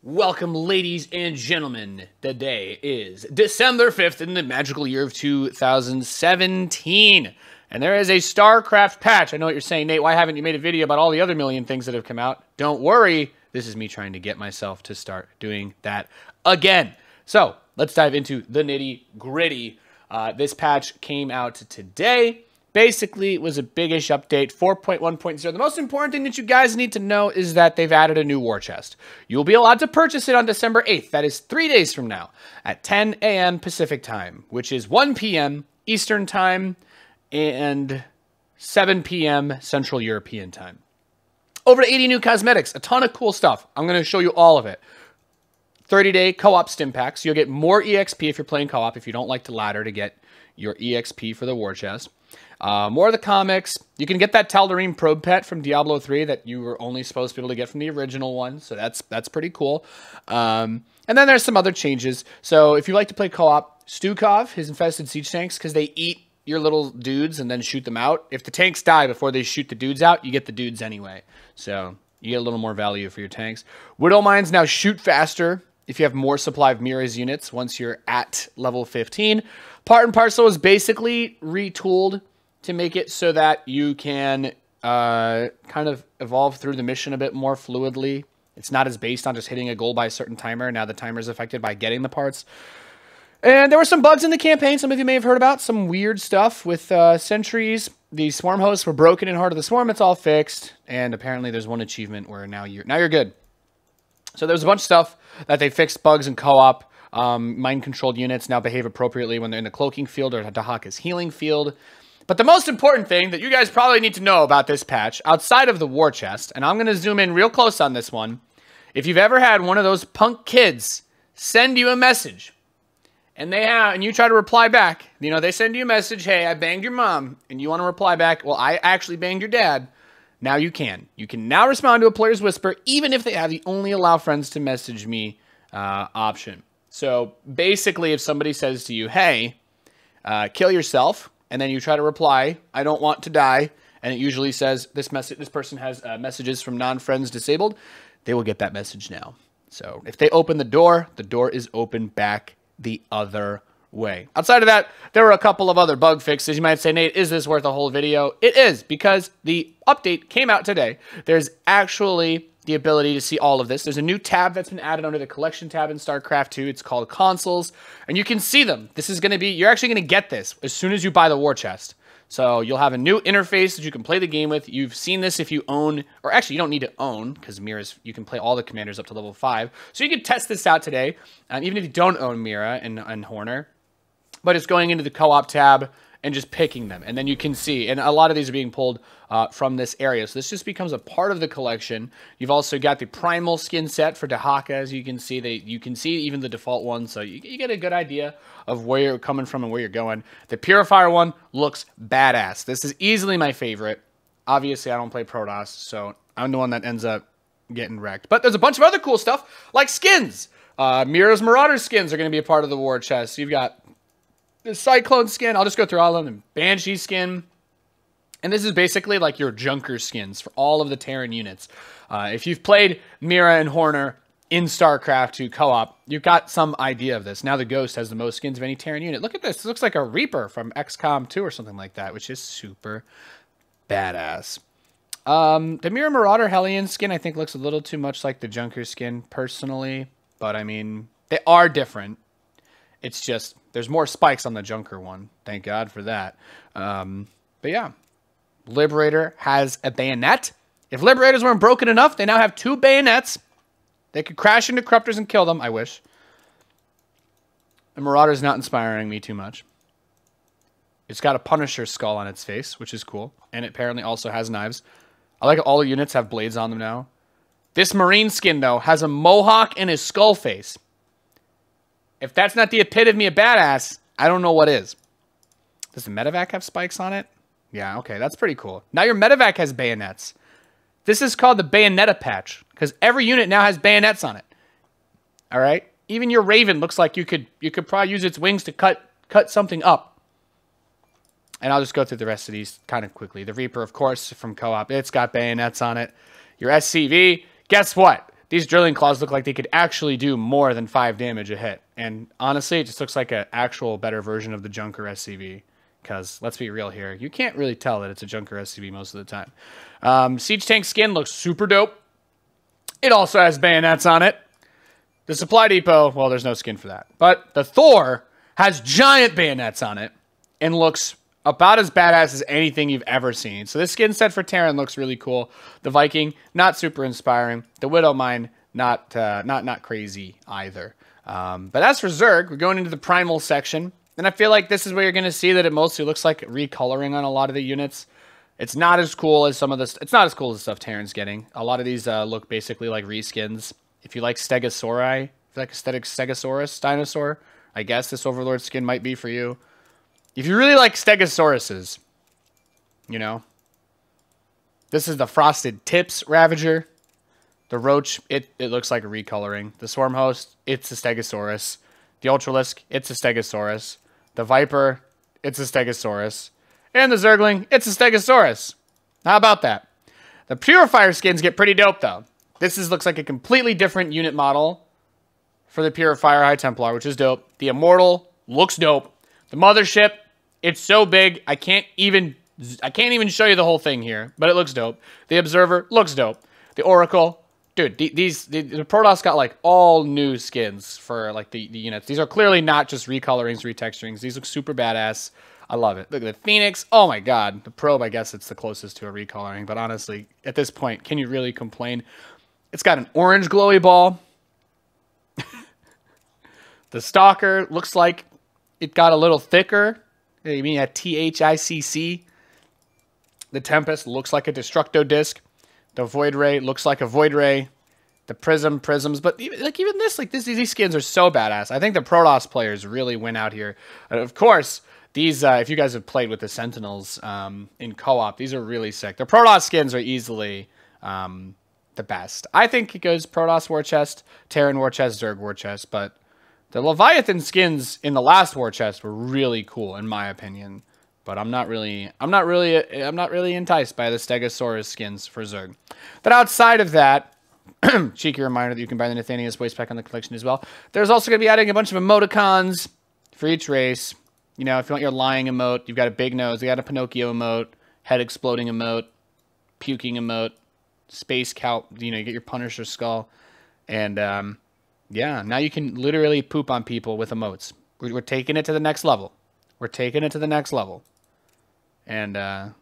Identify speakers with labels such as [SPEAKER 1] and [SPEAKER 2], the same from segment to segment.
[SPEAKER 1] Welcome, ladies and gentlemen. The day is December 5th in the magical year of 2017. And there is a StarCraft patch. I know what you're saying, Nate. Why haven't you made a video about all the other million things that have come out? Don't worry. This is me trying to get myself to start doing that again. So let's dive into the nitty-gritty. This patch came out today. Basically, it was a big-ish update, 4.1.0. The most important thing that you guys need to know is that they've added a new war chest. You'll be allowed to purchase it on December 8th. That is 3 days from now at 10 a.m. Pacific time, which is 1 p.m. Eastern time and 7 p.m. Central European time. Over 80 new cosmetics, a ton of cool stuff. I'm going to show you all of it. 30-day co-op stim packs. You'll get more EXP if you're playing co-op, if you don't like the ladder to get your EXP for the war chest. More of the comics. You can get that Tal'Darim probe pet from Diablo 3 that you were only supposed to be able to get from the original one. So that's pretty cool. And then there's some other changes. So if you like to play co-op, Stukov, his infested siege tanks, because they eat your little dudes and then shoot them out. If the tanks die before they shoot the dudes out, you get the dudes anyway. So you get a little more value for your tanks. Widow Mines now shoot faster if you have more supply of Mira's units once you're at level 15. Part and Parcel is basically retooled to make it so that you can kind of evolve through the mission a bit more fluidly. It's not as based on just hitting a goal by a certain timer. Now the timer is affected by getting the parts. And there were some bugs in the campaign some of you may have heard about. Some weird stuff with sentries. The swarm hosts were broken in Heart of the Swarm. It's all fixed. And apparently there's one achievement where now you're good. So there's a bunch of stuff that they fixed bugs in co-op. Mind-controlled units now behave appropriately when they're in the cloaking field or Dahaka's healing field. But the most important thing that you guys probably need to know about this patch, outside of the war chest, and I'm going to zoom in real close on this one. If you've ever had one of those punk kids send you a message, and you try to reply back, you know, they send you a message, hey, I banged your mom, and you want to reply back, well, I actually banged your dad. Now you can. You can now respond to a player's whisper, even if they have the only allow friends to message me option. So basically, if somebody says to you, hey, kill yourself, and then you try to reply, I don't want to die, and it usually says this person has messages from non-friends disabled, they will get that message now. So if they open the door is open back the other way. Outside of that, there were a couple of other bug fixes. You might say, Nate, is this worth a whole video? It is, because the update came out today. There's actually the ability to see all of this. There's a new tab that's been added under the collection tab in StarCraft 2. It's called Consoles, and you can see them. This is going to be, you're actually going to get this as soon as you buy the war chest. So you'll have a new interface that you can play the game with. You've seen this if you own, or actually you don't need to own, because Mira's, you can play all the commanders up to level 5. So you can test this out today, even if you don't own Mira and Horner. But it's going into the co-op tab and just picking them. And then you can see, and a lot of these are being pulled from this area. So this just becomes a part of the collection. You've also got the primal skin set for Dahaka, as you can see. You can see even the default one, so you get a good idea of where you're coming from and where you're going. The Purifier one looks badass. This is easily my favorite. Obviously, I don't play Protoss, so I'm the one that ends up getting wrecked. But there's a bunch of other cool stuff, like skins. Mira's Marauder skins are going to be a part of the war chest. So you've got the Cyclone skin, I'll just go through all of them. Banshee skin. And this is basically like your Junker skins for all of the Terran units. If you've played Mira and Horner in StarCraft 2 co-op, you've got some idea of this. Now the Ghost has the most skins of any Terran unit. Look at this. It looks like a Reaper from XCOM 2 or something like that, which is super badass. The Mira Marauder Hellion skin, I think, looks a little too much like the Junker skin, personally. But, I mean, they are different. It's just, there's more spikes on the Junker one. Thank God for that. But yeah, Liberator has a bayonet. If Liberators weren't broken enough, they now have 2 bayonets. They could crash into Corruptors and kill them. I wish. The Marauder's not inspiring me too much. It's got a Punisher skull on its face, which is cool. And it apparently also has knives. I like all the units have blades on them now. This Marine skin, though, has a mohawk and a skull face. If that's not the epitome of badass, I don't know what is. Does the Medevac have spikes on it? Yeah, okay, that's pretty cool. Now your Medevac has bayonets. This is called the Bayonetta patch, because every unit now has bayonets on it. All right? Even your Raven looks like you could probably use its wings to cut something up. And I'll just go through the rest of these kind of quickly. The Reaper, of course, from co-op, it's got bayonets on it. Your SCV, guess what? these drilling claws look like they could actually do more than 5 damage a hit. And honestly, it just looks like an actual better version of the Junker SCV. Because, let's be real here, you can't really tell that it's a Junker SCV most of the time. Siege Tank skin looks super dope. It also has bayonets on it. The Supply Depot, well, there's no skin for that. But the Thor has giant bayonets on it and looks about as badass as anything you've ever seen. So this skin set for Terran looks really cool. The Viking, not super inspiring. The Widowmine, not crazy either. But as for Zerg, we're going into the Primal section. And I feel like this is where you're going to see that it mostly looks like recoloring on a lot of the units. It's not as cool as some of this. It's not as cool as the stuff Terran's getting. A lot of these look basically like reskins. If you like Stegosauri, if you like aesthetic Stegosaurus dinosaur, I guess this Overlord skin might be for you. If you really like Stegosauruses, you know, this is the Frosted Tips Ravager. The Roach, it looks like a recoloring. The Swarm Host, it's a Stegosaurus. The Ultralisk, it's a Stegosaurus. The Viper, it's a Stegosaurus. And the Zergling, it's a Stegosaurus. How about that? The Purifier skins get pretty dope, though. This looks like a completely different unit model for the Purifier High Templar, which is dope. The Immortal looks dope. The Mothership, it's so big, I can't even show you the whole thing here, but it looks dope. The Observer looks dope. The Oracle, dude, the Protoss got like all new skins for like the units. These are clearly not just recolorings, retexturings. These look super badass. I love it. Look at the Phoenix. Oh my god. The Probe, I guess it's the closest to a recoloring. But honestly, at this point, can you really complain? It's got an orange glowy ball. The Stalker looks like it got a little thicker. You mean a THICC? The Tempest looks like a Destructo Disc. The Void Ray looks like a Void Ray. The Prisms, but even this, these skins are so badass. I think the Protoss players really went out here. Of course, these, if you guys have played with the Sentinels in co-op, these are really sick. The Protoss skins are easily the best. I think it goes Protoss War Chest, Terran War Chest, Zerg War Chest, but the Leviathan skins in the last War Chest were really cool, in my opinion. But I'm not really enticed by the Stegosaurus skins for Zerg. But outside of that, cheeky reminder that you can buy the Nathanias voice pack on the collection as well. There's also going to be adding a bunch of emoticons for each race. You know, if you want your lying emote, you've got a big nose, you got a Pinocchio emote, head exploding emote, puking emote, space cow, you know, you get your Punisher skull. And, yeah, now you can literally poop on people with emotes. We're taking it to the next level. We're taking it to the next level. And the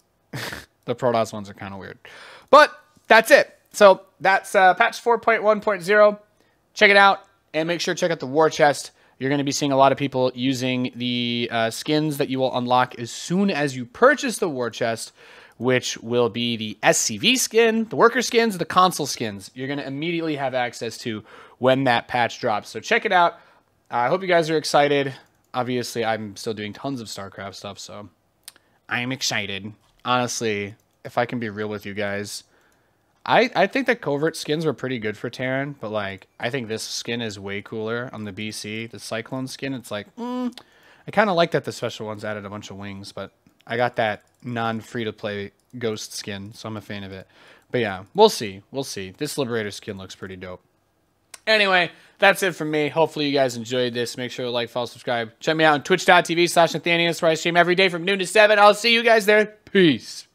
[SPEAKER 1] Protoss ones are kind of weird. But that's it. So that's patch 4.1.0. Check it out. And make sure to check out the War Chest. You're going to be seeing a lot of people using the skins that you will unlock as soon as you purchase the War Chest, which will be the SCV skin, the worker skins, the console skins. You're going to immediately have access to when that patch drops. So check it out. I hope you guys are excited. Obviously, I'm still doing tons of StarCraft stuff, so I'm excited. Honestly, if I can be real with you guys, I think the covert skins were pretty good for Terran, but like I think this skin is way cooler on the BC. The Cyclone skin, it's like, I kind of like that the special ones added a bunch of wings, but I got that non-free-to-play Ghost skin, so I'm a fan of it. But yeah, we'll see. We'll see. This Liberator skin looks pretty dope. Anyway, that's it from me. Hopefully you guys enjoyed this. Make sure to like, follow, subscribe. Check me out on twitch.tv/Nathanias, where I stream every day from noon to 7. I'll see you guys there. Peace.